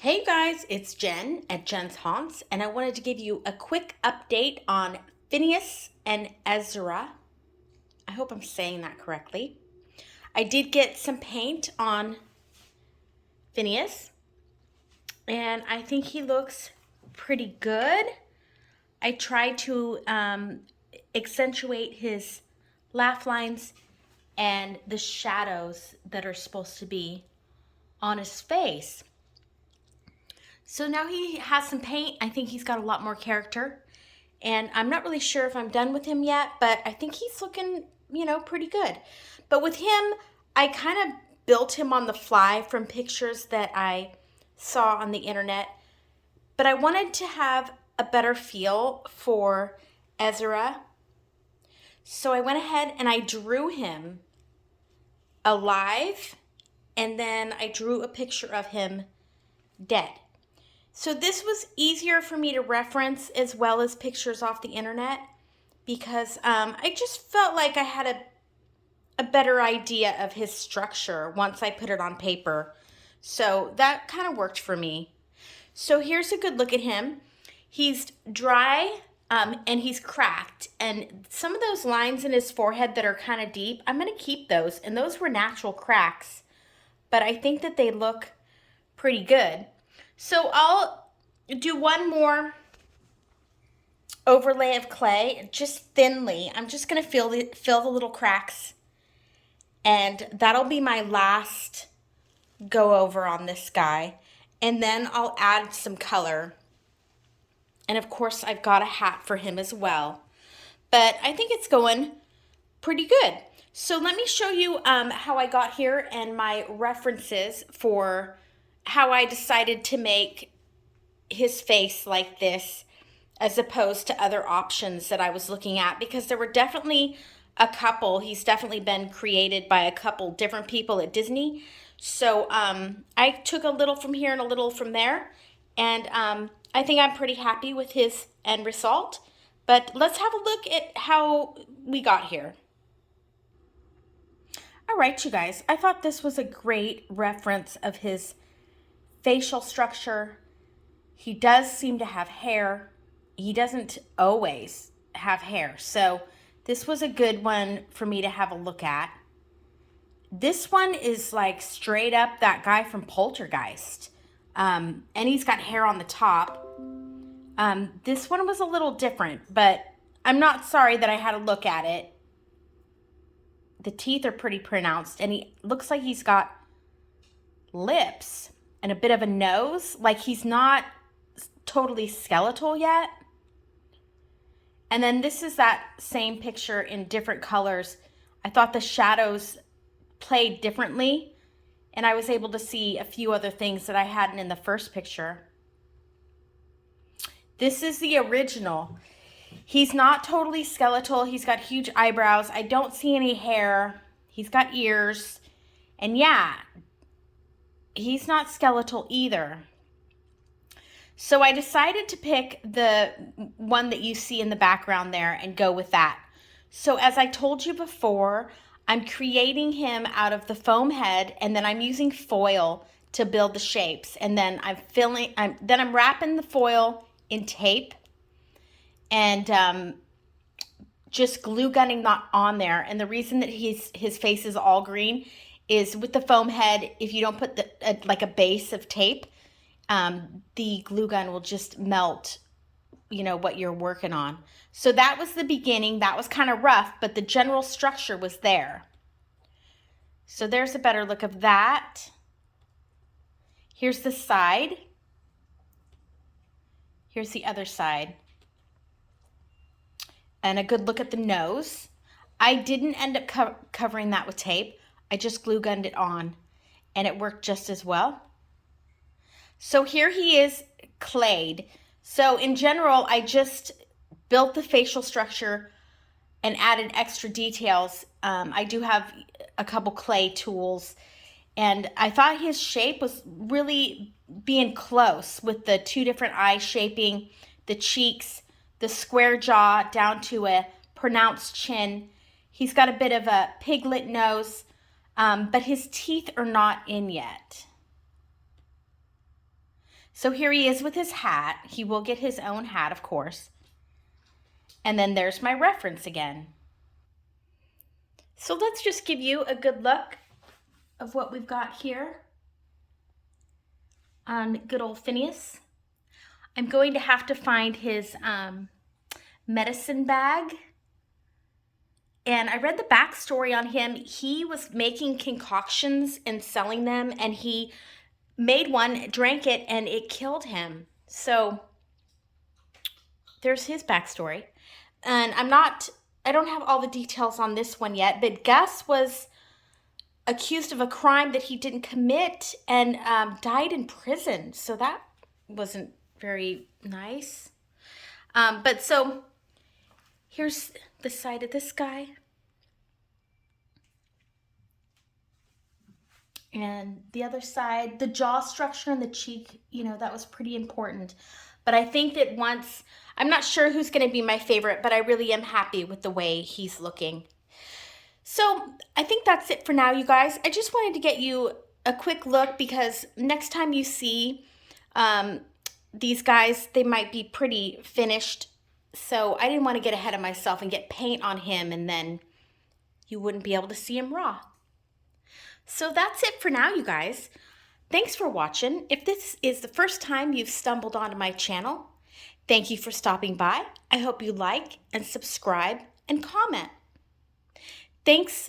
Hey guys, it's Jen at Jen's Haunts, and I wanted to give you a quick update on Phineas and Ezra. I hope I'm saying that correctly. I did get some paint on Phineas, and I think he looks pretty good. I tried to accentuate his laugh lines and the shadows that are supposed to be on his face. So now he has some paint. I think he's got a lot more character. And I'm not really sure if I'm done with him yet, but I think he's looking, pretty good. But with him, I kind of built him on the fly from pictures that I saw on the internet. But I wanted to have a better feel for Ezra. So I went ahead and I drew him alive, and then I drew a picture of him dead. So this was easier for me to reference as well as pictures off the internet because I just felt like I had a better idea of his structure once I put it on paper. So that kind of worked for me. So here's a good look at him. He's dry and he's cracked. And some of those lines in his forehead that are kind of deep, I'm going to keep those. And those were natural cracks. But I think that they look pretty good. So I'll do one more overlay of clay, just thinly. I'm just going to fill the little cracks. And that'll be my last go over on this guy. And then I'll add some color. And of course, I've got a hat for him as well. But I think it's going pretty good. So let me show you how I got here and my references for how I decided to make his face like this as opposed to other options that I was looking at, because there were definitely a couple. He's definitely been created by a couple different people at Disney. So I took a little from here and a little from there, and I think I'm pretty happy with his end result. But let's have a look at how we got here. All right, you guys, I thought this was a great reference of his facial structure. He does seem to have hair. He doesn't always have hair. So this was a good one for me to have a look at. This one is like straight up that guy from Poltergeist. And he's got hair on the top. This one was a little different, but I'm not sorry that I had to look at it. The teeth are pretty pronounced, and he looks like he's got lips and a bit of a nose. Like he's not totally skeletal yet. And then this is that same picture in different colors. I thought the shadows played differently, and I was able to see a few other things that I hadn't in the first picture. This is the original. He's not totally skeletal. He's got huge eyebrows. I don't see any hair. He's got ears. And yeah, he's not skeletal either. So I decided to pick the one that you see in the background there and go with that. So as I told you before, I'm creating him out of the foam head, and then I'm using foil to build the shapes. And then I'm wrapping the foil in tape and just glue gunning that on there. And the reason that his face is all green is with the foam head, if you don't put like a base of tape, the glue gun will just melt, what you're working on. So that was the beginning. That was kind of rough, but the general structure was there. So there's a better look of that. Here's the side. Here's the other side. And a good look at the nose. I didn't end up covering that with tape. I just glue gunned it on, and it worked just as well. So here he is clayed. So in general, I just built the facial structure and added extra details. I do have a couple clay tools, and I thought his shape was really being close with the two different eye shaping, the cheeks, the square jaw down to a pronounced chin. He's got a bit of a piglet nose, but his teeth are not in yet. So here he is with his hat. He will get his own hat, of course. And then there's my reference again. So let's just give you a good look of what we've got here on good old Phineas. I'm going to have to find his medicine bag. And I read the backstory on him. He was making concoctions and selling them, and he made one, drank it, and it killed him. So there's his backstory. And I don't have all the details on this one yet, but Gus was accused of a crime that he didn't commit and died in prison. So that wasn't very nice. But so here's the side of this guy. And the other side, the jaw structure and the cheek, that was pretty important. But I think that I'm not sure who's going to be my favorite, but I really am happy with the way he's looking. So I think that's it for now, you guys. I just wanted to get you a quick look because next time you see these guys, they might be pretty finished. So I didn't want to get ahead of myself and get paint on him, and then you wouldn't be able to see him raw. So that's it for now, you guys. Thanks for watching. If this is the first time you've stumbled onto my channel, thank you for stopping by. I hope you like and subscribe and comment. Thanks.